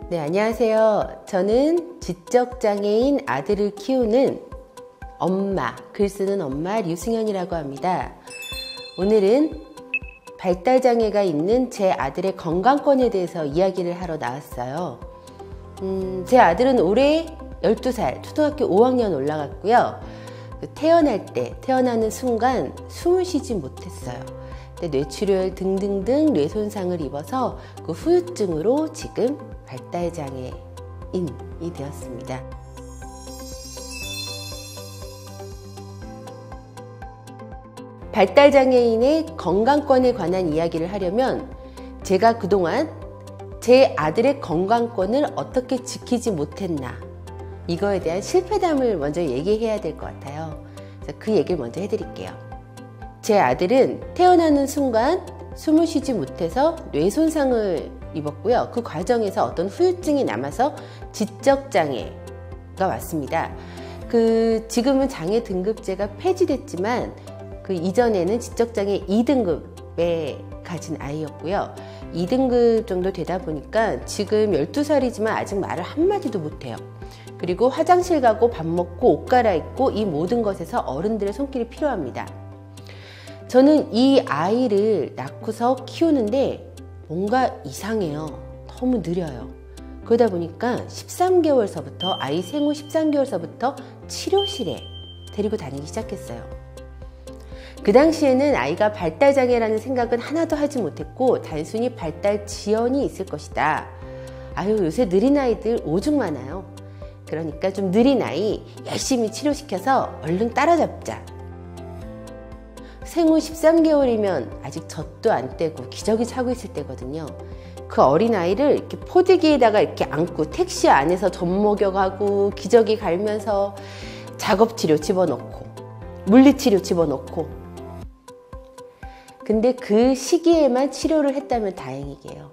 네, 안녕하세요. 저는 지적장애인 아들을 키우는 엄마, 글 쓰는 엄마 류승현이라고 합니다. 오늘은 발달장애가 있는 제 아들의 건강권에 대해서 이야기를 하러 나왔어요. 제 아들은 올해 12살, 초등학교 5학년 올라갔고요. 태어나는 순간 숨을 쉬지 못했어요. 뇌출혈 등등등 뇌손상을 입어서 그 후유증으로 지금 발달장애인이 되었습니다. 발달장애인의 건강권에 관한 이야기를 하려면 제가 그동안 제 아들의 건강권을 어떻게 지키지 못했나, 이거에 대한 실패담을 먼저 얘기해야 될 것 같아요. 그래서 그 얘기를 먼저 해드릴게요. 제 아들은 태어나는 순간 숨을 쉬지 못해서 뇌손상을 입었고요. 그 과정에서 어떤 후유증이 남아서 지적장애가 왔습니다. 지금은 장애 등급제가 폐지됐지만 그 이전에는 지적장애 2등급에 가진 아이였고요. 2등급 정도 되다 보니까 지금 12살이지만 아직 말을 한마디도 못해요. 그리고 화장실 가고 밥 먹고 옷 갈아입고 이 모든 것에서 어른들의 손길이 필요합니다. 저는 이 아이를 낳고서 키우는데 뭔가 이상해요. 너무 느려요. 그러다 보니까 13개월서부터 아이 생후 13개월서부터 치료실에 데리고 다니기 시작했어요. 그 당시에는 아이가 발달장애라는 생각은 하나도 하지 못했고 단순히 발달 지연이 있을 것이다. 요새 느린 아이들 오죽 많아요. 그러니까 좀 느린 아이 열심히 치료시켜서 얼른 따라잡자. 생후 13개월이면 아직 젖도 안 떼고 기저귀 차고 있을 때거든요. 그 어린아이를 이렇게 포대기에다가 이렇게 안고 택시 안에서 젖 목욕하고 기저귀 갈면서 작업치료 집어넣고 물리치료 집어넣고, 근데 그 시기에만 치료를 했다면 다행이게요.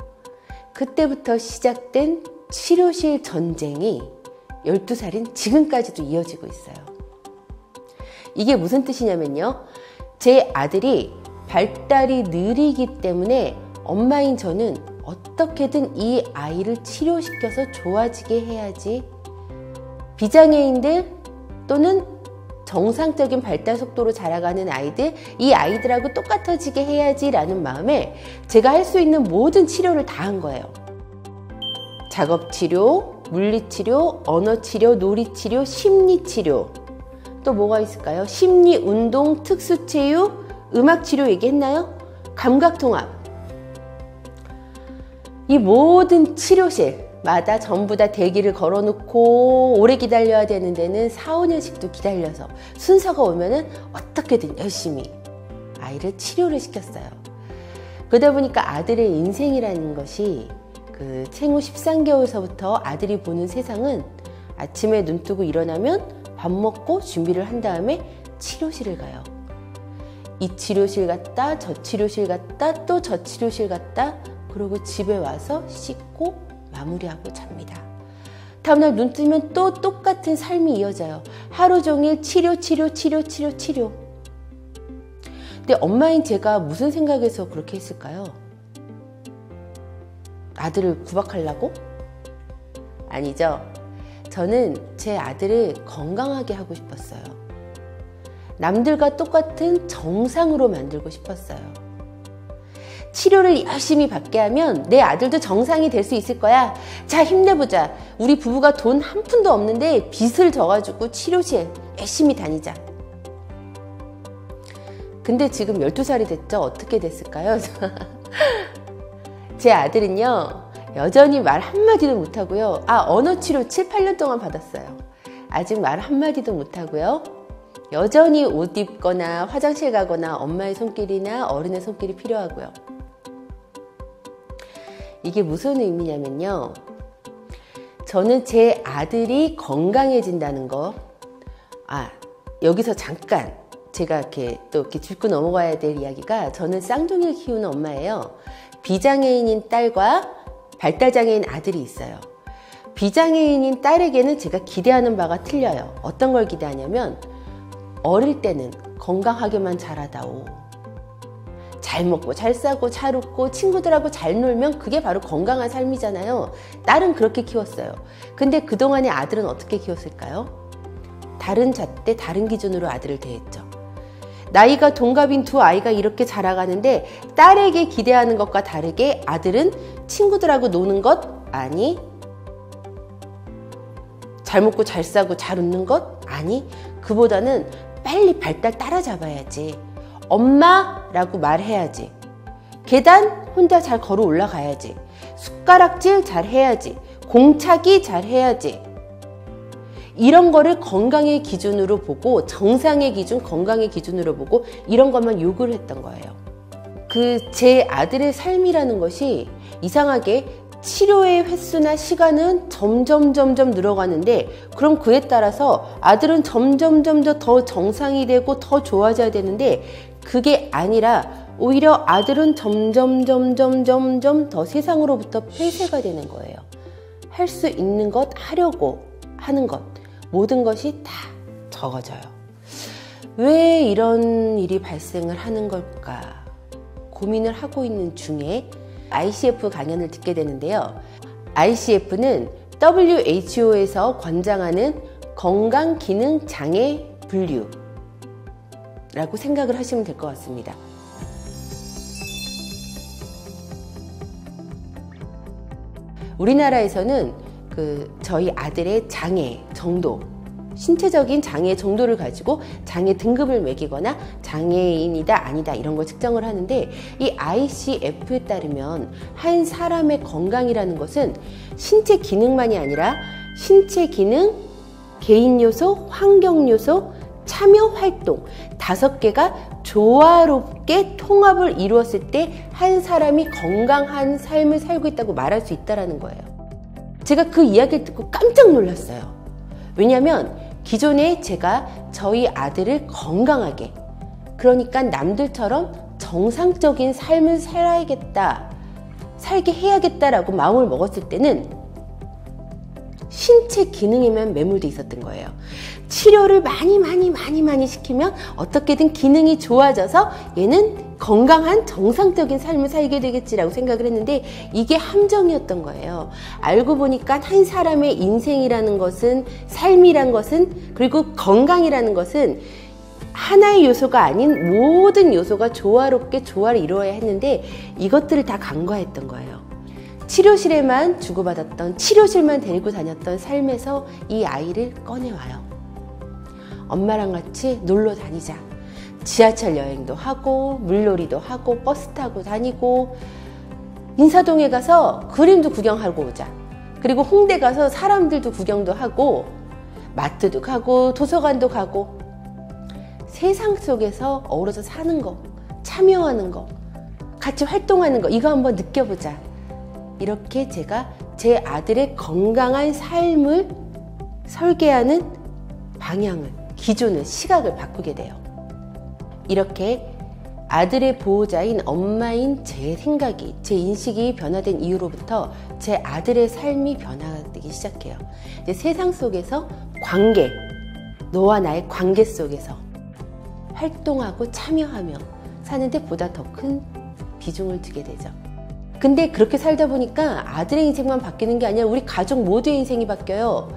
그때부터 시작된 치료실 전쟁이 12살인 지금까지도 이어지고 있어요. 이게 무슨 뜻이냐면요, 제 아들이 발달이 느리기 때문에 엄마인 저는 어떻게든 이 아이를 치료시켜서 좋아지게 해야지, 비장애인들 또는 정상적인 발달 속도로 자라가는 아이들, 이 아이들하고 똑같아지게 해야지 라는 마음에 제가 할 수 있는 모든 치료를 다 한 거예요. 작업치료, 물리치료, 언어치료, 놀이치료, 심리치료, 또 뭐가 있을까요? 심리, 운동, 특수체육, 음악치료 얘기했나요? 감각통합. 이 모든 치료실마다 전부 다 대기를 걸어놓고 오래 기다려야 되는 데는 4, 5년씩도 기다려서 순서가 오면은 어떻게든 열심히 아이를 치료를 시켰어요. 그러다 보니까 아들의 인생이라는 것이 생후 13개월서부터 아들이 보는 세상은 아침에 눈 뜨고 일어나면 밥 먹고 준비를 한 다음에 치료실을 가요. 이 치료실 갔다 저 치료실 갔다 또 저 치료실 갔다, 그리고 집에 와서 씻고 마무리하고 잡니다. 다음날 눈 뜨면 또 똑같은 삶이 이어져요. 하루 종일 치료. 근데 엄마인 제가 무슨 생각에서 그렇게 했을까요? 아들을 구박하려고? 아니죠. 저는 제 아들을 건강하게 하고 싶었어요. 남들과 똑같은 정상으로 만들고 싶었어요. 치료를 열심히 받게 하면 내 아들도 정상이 될 수 있을 거야. 자, 힘내보자. 우리 부부가 돈 한 푼도 없는데 빚을 져가지고 치료실 열심히 다니자. 근데 지금 12살이 됐죠? 어떻게 됐을까요? 제 아들은요, 여전히 말 한마디도 못하고요. 언어치료 7, 8년 동안 받았어요. 아직 말 한마디도 못하고요. 여전히 옷 입거나 화장실 가거나 엄마의 손길이나 어른의 손길이 필요하고요. 이게 무슨 의미냐면요, 저는 제 아들이 건강해진다는 거, 여기서 잠깐 제가 이렇게 짚고 넘어가야 될 이야기가, 저는 쌍둥이를 키우는 엄마예요. 비장애인인 딸과 발달장애인 아들이 있어요. 비장애인인 딸에게는 제가 기대하는 바가 틀려요. 어떤 걸 기대하냐면, 어릴 때는 건강하게만 자라다오. 잘 먹고 잘 싸고 잘 웃고 친구들하고 잘 놀면 그게 바로 건강한 삶이잖아요. 딸은 그렇게 키웠어요. 근데 그동안의 아들은 어떻게 키웠을까요? 다른 잣대 다른 기준으로 아들을 대했죠. 나이가 동갑인 두 아이가 이렇게 자라가는데 딸에게 기대하는 것과 다르게 아들은 친구들하고 노는 것, 아니 잘 먹고 잘 싸고 잘 웃는 것, 아니 그보다는 빨리 발달 따라잡아야지, 엄마라고 말해야지, 계단 혼자 잘 걸어 올라가야지, 숟가락질 잘 해야지, 공차기 잘 해야지, 이런 거를 건강의 기준으로 보고, 정상의 기준, 건강의 기준으로 보고 이런 것만 요구를 했던 거예요. 제 아들의 삶이라는 것이 이상하게 치료의 횟수나 시간은 점점 늘어가는데, 그럼 그에 따라서 아들은 점점 더 정상이 되고 더 좋아져야 되는데, 그게 아니라 오히려 아들은 점점 더 세상으로부터 폐쇄가 되는 거예요. 할 수 있는 것, 하려고 하는 것, 모든 것이 다 적어져요. 왜 이런 일이 발생을 하는 걸까 고민을 하고 있는 중에 ICF 강연을 듣게 되는데요. ICF는 WHO에서 권장하는 건강기능장애 분류라고 생각을 하시면 될 것 같습니다. 우리나라에서는 저희 아들의 장애 정도, 신체적인 장애 정도를 가지고 장애 등급을 매기거나 장애인이다 아니다 이런 걸 측정을 하는데, 이 ICF에 따르면 한 사람의 건강이라는 것은 신체 기능만이 아니라 신체 기능, 개인 요소, 환경 요소, 참여 활동 5개가 조화롭게 통합을 이루었을 때 한 사람이 건강한 삶을 살고 있다고 말할 수 있다는 거예요. 제가 그 이야기를 듣고 깜짝 놀랐어요. 왜냐하면 기존에 제가 저희 아들을 건강하게, 그러니까 남들처럼 정상적인 삶을 살게 해야겠다라고 마음을 먹었을 때는 신체 기능에만 매몰돼 있었던 거예요. 치료를 많이 시키면 어떻게든 기능이 좋아져서 얘는 건강한 정상적인 삶을 살게 되겠지라고 생각을 했는데, 이게 함정이었던 거예요. 알고 보니까 한 사람의 인생이라는 것은, 삶이란 것은, 그리고 건강이라는 것은 하나의 요소가 아닌 모든 요소가 조화롭게 조화를 이루어야 했는데, 이것들을 다 간과했던 거예요. 치료실에만 주고받았던, 치료실만 데리고 다녔던 삶에서 이 아이를 꺼내와요. 엄마랑 같이 놀러 다니자. 지하철 여행도 하고 물놀이도 하고 버스 타고 다니고, 인사동에 가서 그림도 구경하고 오자. 그리고 홍대 가서 사람들도 구경도 하고 마트도 가고 도서관도 가고, 세상 속에서 어우러져 사는 거, 참여하는 거, 같이 활동하는 거, 이거 한번 느껴보자. 이렇게 제가 제 아들의 건강한 삶을 설계하는 방향을, 기준을, 시각을 바꾸게 돼요. 이렇게 아들의 보호자인 엄마인 제 생각이, 제 인식이 변화된 이후로부터 제 아들의 삶이 변화되기 시작해요. 이제 세상 속에서 관계, 너와 나의 관계 속에서 활동하고 참여하며 사는데 보다 더 큰 비중을 두게 되죠. 근데 그렇게 살다 보니까 아들의 인생만 바뀌는 게 아니라 우리 가족 모두의 인생이 바뀌어요.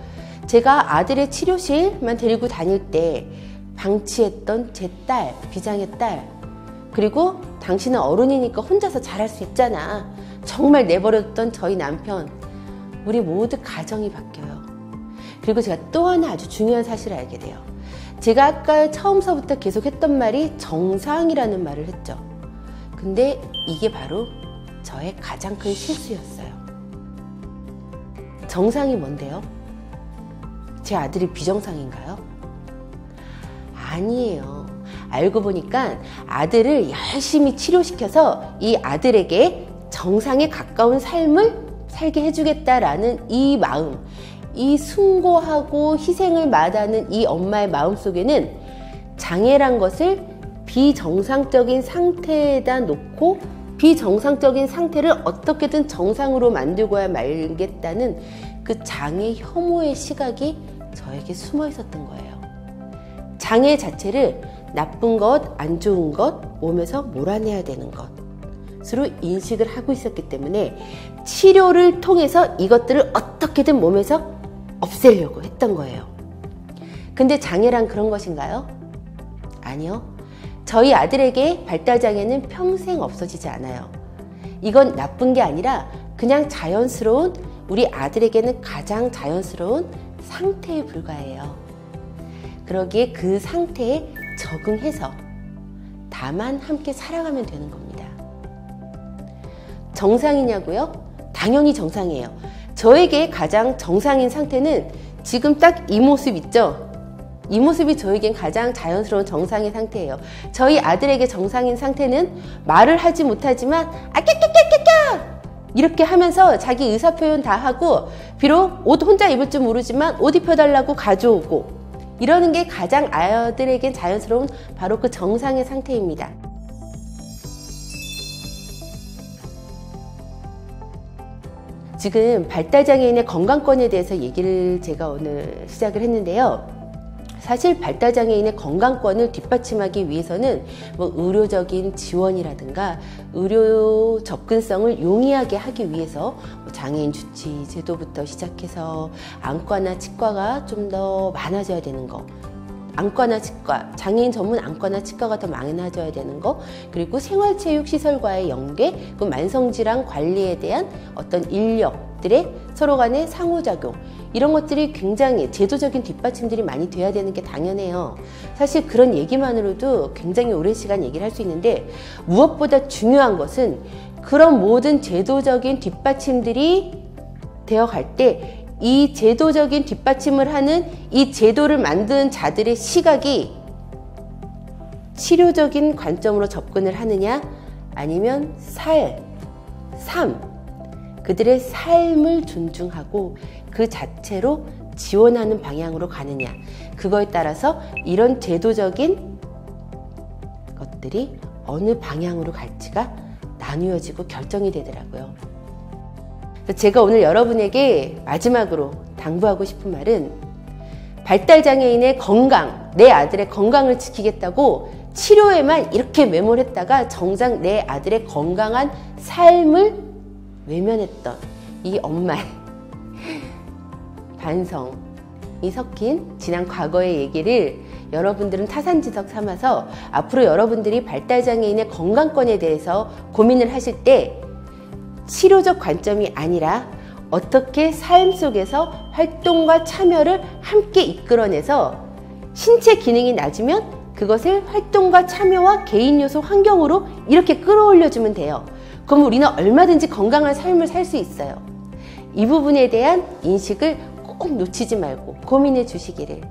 제가 아들의 치료실만 데리고 다닐 때 방치했던 제 딸, 비장의 딸, 그리고 당신은 어른이니까 혼자서 잘할 수 있잖아, 정말 내버려뒀던 저희 남편, 우리 모두 가정이 바뀌어요. 그리고 제가 또 하나 아주 중요한 사실을 알게 돼요. 제가 아까 처음서부터 계속 했던 말이 정상이라는 말을 했죠. 근데 이게 바로 저의 가장 큰 실수였어요. 정상이 뭔데요? 제 아들이 비정상인가요? 아니에요. 알고 보니까 아들을 열심히 치료시켜서 이 아들에게 정상에 가까운 삶을 살게 해주겠다라는 이 마음, 이 숭고하고 희생을 마다하는 이 엄마의 마음 속에는 장애란 것을 비정상적인 상태에다 놓고 비정상적인 상태를 어떻게든 정상으로 만들고야 말겠다는 그 장애 혐오의 시각이 저에게 숨어 있었던 거예요. 장애 자체를 나쁜 것, 안 좋은 것, 몸에서 몰아내야 되는 것으로 인식을 하고 있었기 때문에 치료를 통해서 이것들을 어떻게든 몸에서 없애려고 했던 거예요. 근데 장애란 그런 것인가요? 아니요. 저희 아들에게 발달장애는 평생 없어지지 않아요. 이건 나쁜 게 아니라 그냥 자연스러운, 우리 아들에게는 가장 자연스러운 상태에 불과해요. 그러기에 그 상태에 적응해서 다만 함께 살아가면 되는 겁니다. 정상이냐고요? 당연히 정상이에요. 저에게 가장 정상인 상태는 지금 딱 이 모습 있죠? 이 모습이 저에겐 가장 자연스러운 정상의 상태예요. 저희 아들에게 정상인 상태는 말을 하지 못하지만 아깨깨깨깨깨 이렇게 하면서 자기 의사표현 다 하고, 비록 옷 혼자 입을 줄 모르지만 옷 입혀달라고 가져오고, 이러는 게 가장 아이들에겐 자연스러운 바로 그 정상의 상태입니다. 지금 발달장애인의 건강권에 대해서 얘기를 제가 오늘 시작을 했는데요. 사실 발달장애인의 건강권을 뒷받침하기 위해서는 의료적인 지원이라든가 의료 접근성을 용이하게 하기 위해서 장애인 주치 제도부터 시작해서 안과나 치과가 좀 더 많아져야 되는 거, 안과나 치과, 장애인 전문 안과나 치과가 더 많아져야 되는 거, 그리고 생활체육시설과의 연계, 그 만성질환 관리에 대한 어떤 인력들의 서로 간의 상호작용, 이런 것들이 굉장히 제도적인 뒷받침들이 많이 돼야 되는 게 당연해요. 사실 그런 얘기만으로도 굉장히 오랜 시간 얘기를 할 수 있는데, 무엇보다 중요한 것은 그런 모든 제도적인 뒷받침들이 되어 갈 때 이 제도적인 뒷받침을 하는 이 제도를 만든 자들의 시각이 치료적인 관점으로 접근을 하느냐, 아니면 삶, 그들의 삶을 존중하고 그 자체로 지원하는 방향으로 가느냐, 그거에 따라서 이런 제도적인 것들이 어느 방향으로 갈지가 나누어지고 결정이 되더라고요. 제가 오늘 여러분에게 마지막으로 당부하고 싶은 말은, 발달장애인의 건강, 내 아들의 건강을 지키겠다고 치료에만 이렇게 매몰했다가 정작 내 아들의 건강한 삶을 외면했던 이 엄마의 반성이 섞인 지난 과거의 얘기를 여러분들은 타산지석 삼아서 앞으로 여러분들이 발달장애인의 건강권에 대해서 고민을 하실 때 치료적 관점이 아니라 어떻게 삶 속에서 활동과 참여를 함께 이끌어내서 신체 기능이 낮으면 그것을 활동과 참여와 개인 요소 환경으로 이렇게 끌어올려주면 돼요. 그럼 우리는 얼마든지 건강한 삶을 살 수 있어요. 이 부분에 대한 인식을 꼭 놓치지 말고 고민해 주시기를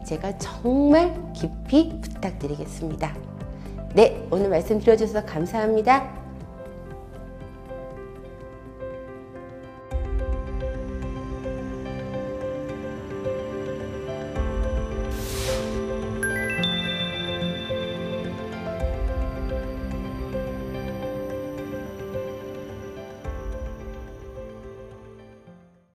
제가 정말 깊이 부탁드리겠습니다. 네, 오늘 말씀 들어주셔서 감사합니다.